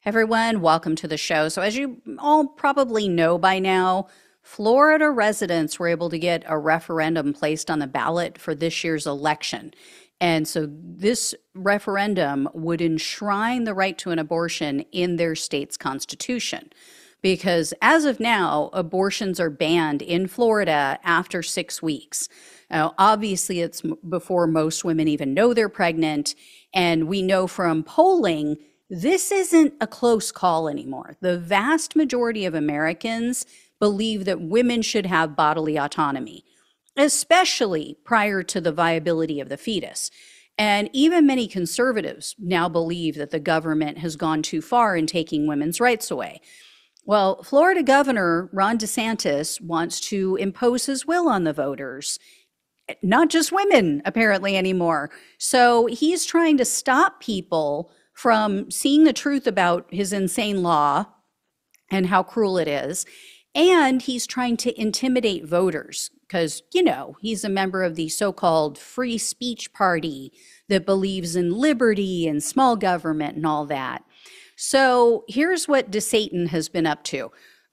Everyone, welcome to the show. So, as you all probably know by now, Florida residents were able to get a referendum placed on the ballot for this year's election. And so, this referendum would enshrine the right to an abortion in their state's constitution. Because as of now, abortions are banned in Florida after 6 weeks. Now, obviously, it's before most women even know they're pregnant. And we know from polling this isn't a close call anymore. The vast majority of Americans believe that women should have bodily autonomy, especially prior to the viability of the fetus. And even many conservatives now believe that the government has gone too far in taking women's rights away. Well, Florida Governor Ron DeSantis wants to impose his will on the voters, not just women, apparently, anymore. So he's trying to stop people from seeing the truth about his insane law and how cruel it is. And he's trying to intimidate voters because, he's a member of the so-called free speech party that believes in liberty and small government and all that. So here's what DeSatan has been up to.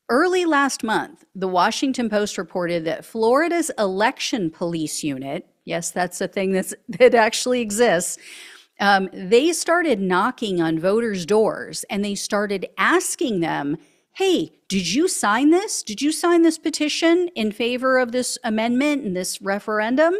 Early last month, the Washington Post reported that Florida's election police unit, yes, that's a thing that actually exists, they started knocking on voters' doors and they started asking them, hey, did you sign this? Did you sign this petition in favor of this amendment and this referendum?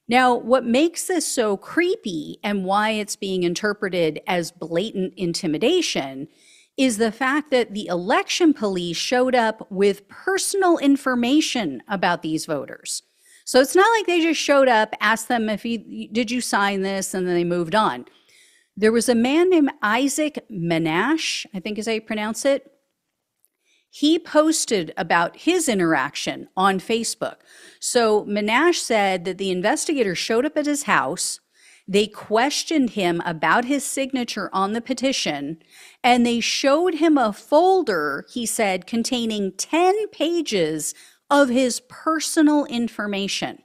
Now, what makes this so creepy and why it's being interpreted as blatant intimidation is the fact that the election police showed up with personal information about these voters. So it's not like they just showed up, asked them did you sign this, and then they moved on. There was a man named Isaac Minash, I think is how you pronounce it. He posted about his interaction on Facebook. So Minash said that the investigators showed up at his house, they questioned him about his signature on the petition, and they showed him a folder, he said, containing 10 pages of his personal information.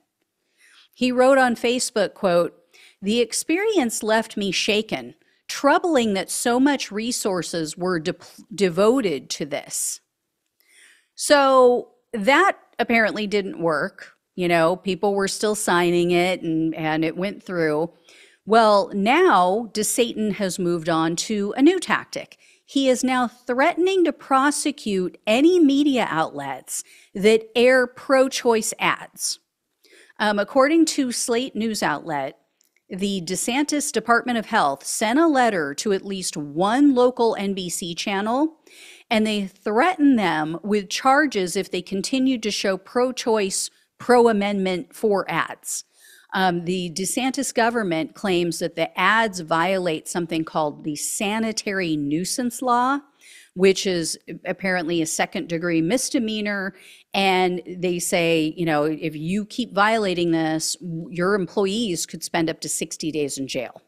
He wrote on Facebook, quote, "The experience left me shaken, troubling that so much resources were devoted to this." So that apparently didn't work. People were still signing it and it went through. Well, now DeSatan has moved on to a new tactic. He is now threatening to prosecute any media outlets that air pro-choice ads. According to Slate News outlet, the DeSantis Department of Health sent a letter to at least one local NBC channel, and they threatened them with charges if they continued to show pro-choice, pro-amendment for ads. The DeSantis government claims that the ads violate something called the sanitary nuisance law, which is apparently a second-degree misdemeanor. And they say, if you keep violating this, your employees could spend up to 60 days in jail.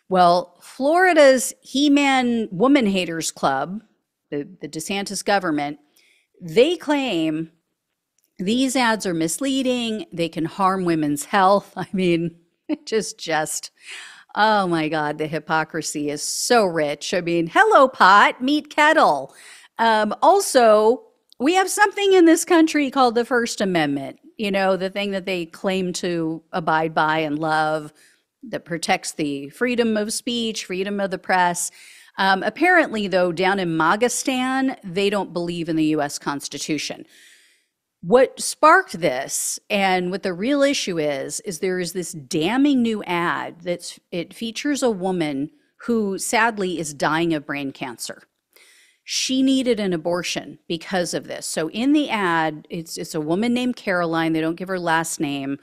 Well, Florida's He-Man Woman Haters Club, the DeSantis government, they claim these ads are misleading. They can harm women's health. I mean, oh my God, the hypocrisy is so rich. I mean, hello, pot, meet kettle. Also, we have something in this country called the First Amendment, the thing that they claim to abide by and love, that protects the freedom of speech, freedom of the press. Apparently, though, down in Magistan, they don't believe in the U.S. Constitution. What sparked this, and what the real issue is there is this damning new ad it features a woman who sadly is dying of brain cancer. She needed an abortion because of this. So in the ad, it's a woman named Caroline. They don't give her last name,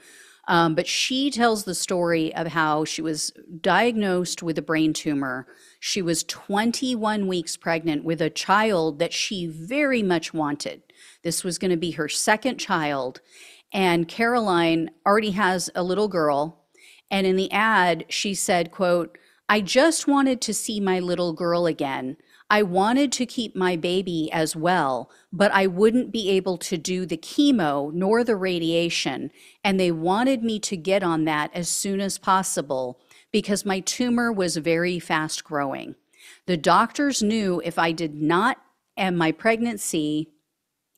but she tells the story of how she was diagnosed with a brain tumor. She was 21 weeks pregnant with a child that she very much wanted. This was going to be her second child. And Caroline already has a little girl. And in the ad, she said, quote, "I just wanted to see my little girl again. I wanted to keep my baby as well, but I wouldn't be able to do the chemo nor the radiation. And they wanted me to get on that as soon as possible because my tumor was very fast growing. The doctors knew if I did not end my pregnancy,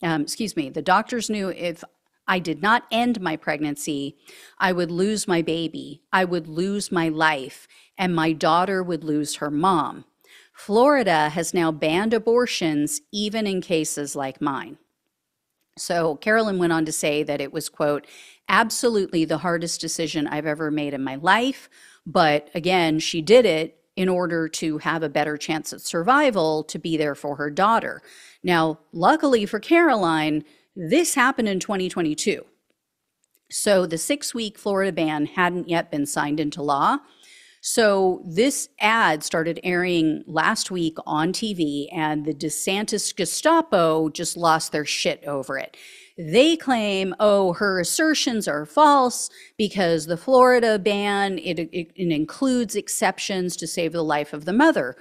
the doctors knew if I did not end my pregnancy, I would lose my baby, I would lose my life, and my daughter would lose her mom. Florida has now banned abortions even in cases like mine. So Carolyn went on to say that it was, quote, absolutely the hardest decision I've ever made in my life. But again, she did it in order to have a better chance at survival, to be there for her daughter. Now, luckily for Caroline, this happened in 2022. So the 6-week Florida ban hadn't yet been signed into law. So this ad started airing last week on TV, and the DeSantis Gestapo just lost their shit over it. They claim, oh, her assertions are false because the Florida ban, it includes exceptions to save the life of the mother.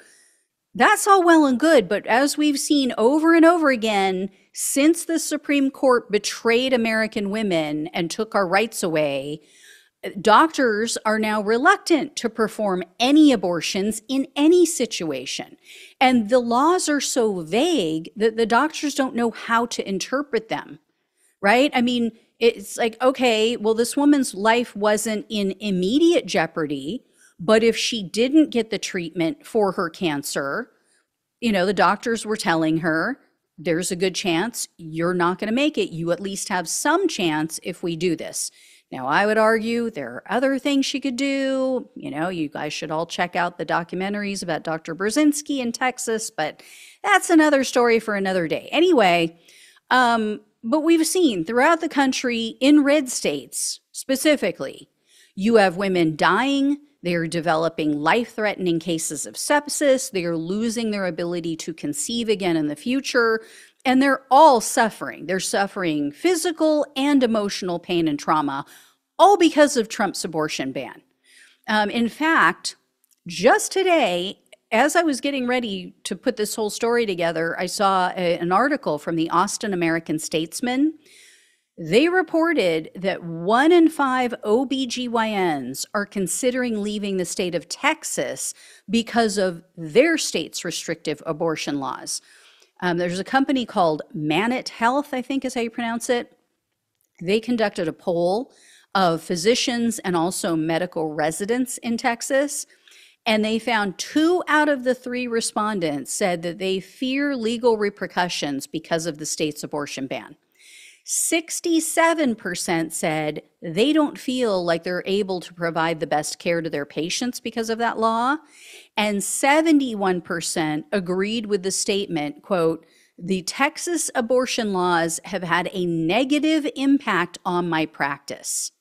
That's all well and good, but as we've seen over and over again, since the Supreme Court betrayed American women and took our rights away, doctors are now reluctant to perform any abortions in any situation. And the laws are so vague that the doctors don't know how to interpret them, right? I mean, it's like, okay, well, this woman's life wasn't in immediate jeopardy, but if she didn't get the treatment for her cancer, the doctors were telling her, there's a good chance you're not going to make it. You at least have some chance if we do this. Now, I would argue there are other things she could do. You guys should all check out the documentaries about Dr. Brzezinski in Texas, but that's another story for another day. Anyway, but we've seen throughout the country, in red states specifically, you have women dying. They are developing life-threatening cases of sepsis. They are losing their ability to conceive again in the future. And they're all suffering. They're suffering physical and emotional pain and trauma, all because of Trump's abortion ban. In fact, just today, as I was getting ready to put this whole story together, I saw an article from the Austin American-Statesman. They reported that 1 in 5 OBGYNs are considering leaving the state of Texas because of their state's restrictive abortion laws. There's a company called Manit Health, I think is how you pronounce it. They conducted a poll of physicians and also medical residents in Texas, and they found 2 out of the 3 respondents said that they fear legal repercussions because of the state's abortion ban. 67% said they don't feel like they're able to provide the best care to their patients because of that law. And 71% agreed with the statement, quote, the Texas abortion laws have had a negative impact on my practice.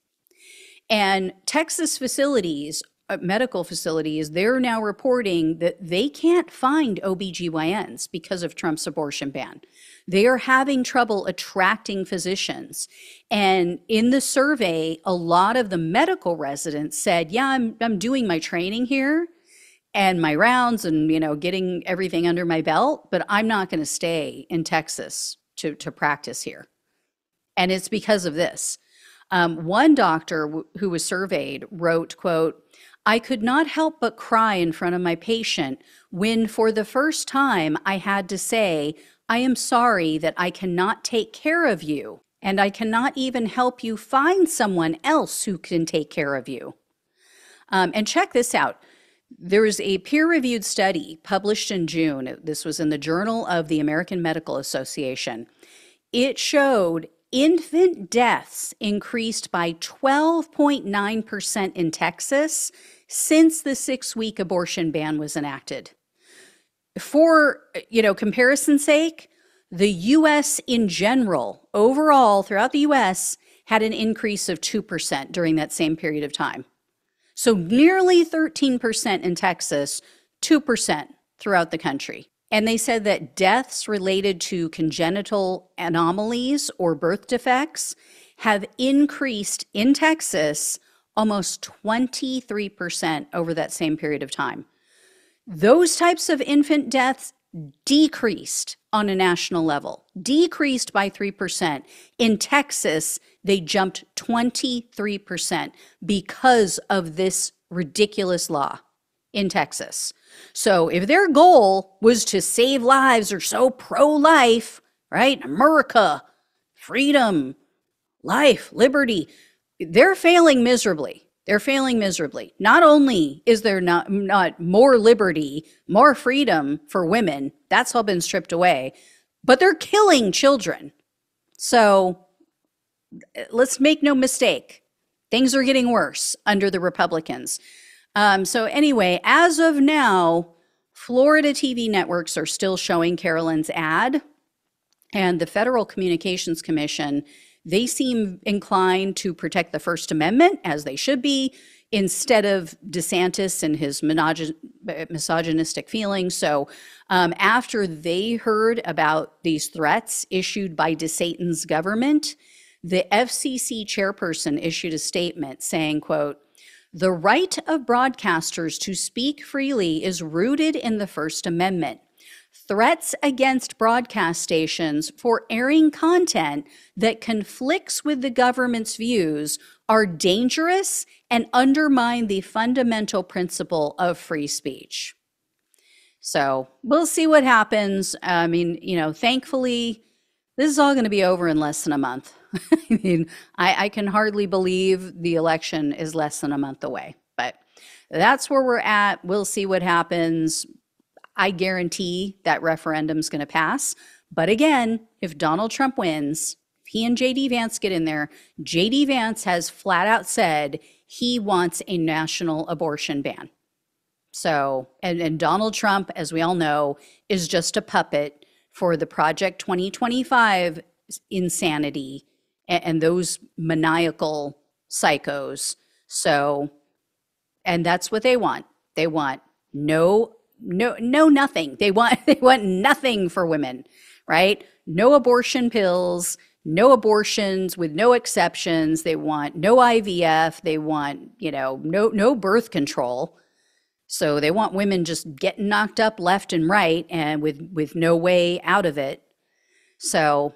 And Texas facilities, medical facilities, they're now reporting that they can't find OBGYNs because of Trump's abortion ban. They are having trouble attracting physicians. And in the survey, a lot of the medical residents said, yeah, I'm doing my training here and my rounds and, getting everything under my belt, but I'm not going to stay in Texas to practice here. And it's because of this. One doctor who was surveyed wrote, quote, I could not help but cry in front of my patient when for the first time I had to say, I am sorry that I cannot take care of you, and I cannot even help you find someone else who can take care of you. And check this out. There was a peer-reviewed study published in June. This was in the Journal of the American Medical Association. It showed infant deaths increased by 12.9% in Texas since the 6-week abortion ban was enacted. For, comparison's sake, the U.S. in general, overall, throughout the U.S., had an increase of 2% during that same period of time. So nearly 13% in Texas, 2% throughout the country. And they said that deaths related to congenital anomalies or birth defects have increased in Texas almost 23% over that same period of time. Those types of infant deaths decreased on a national level, decreased by 3%. In Texas, they jumped 23% because of this ridiculous law in Texas. So if their goal was to save lives, or so pro-life, right? America, freedom, life, liberty, they're failing miserably. They're failing miserably. Not only is there not more liberty, more freedom for women, that's all been stripped away, but they're killing children. So let's make no mistake, things are getting worse under the Republicans. So anyway, as of now, Florida TV networks are still showing Carolyn's ad, and the Federal Communications Commission, they seem inclined to protect the First Amendment, as they should be, instead of DeSantis and his misogynistic feelings. So after they heard about these threats issued by DeSatan's government, the FCC chairperson issued a statement saying, quote, "The right of broadcasters to speak freely is rooted in the First Amendment. Threats against broadcast stations for airing content that conflicts with the government's views are dangerous and undermine the fundamental principle of free speech." So we'll see what happens. I mean, thankfully, this is all going to be over in less than a month. I mean, I can hardly believe the election is less than a month away, but that's where we're at. We'll see what happens. I guarantee that referendum's going to pass. But again, if Donald Trump wins, if he and JD Vance get in there, JD Vance has flat out said he wants a national abortion ban. So, and Donald Trump, as we all know, is just a puppet for the Project 2025 insanity and those maniacal psychos. So, and that's what they want. They want nothing. They want nothing for women, right? No abortion pills, no abortions with no exceptions. They want no IVF. They want, no birth control. So they want women just getting knocked up left and right and with no way out of it. So,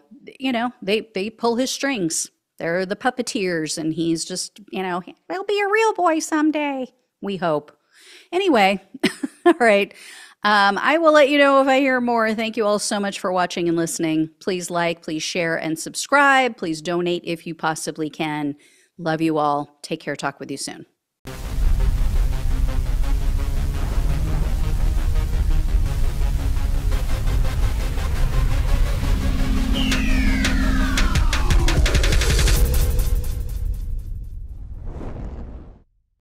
they pull his strings. They're the puppeteers, and he's just, he'll be a real boy someday, we hope. Anyway, all right. I will let you know if I hear more. Thank you all so much for watching and listening. Please like, please share, and subscribe. Please donate if you possibly can. Love you all. Take care. Talk with you soon.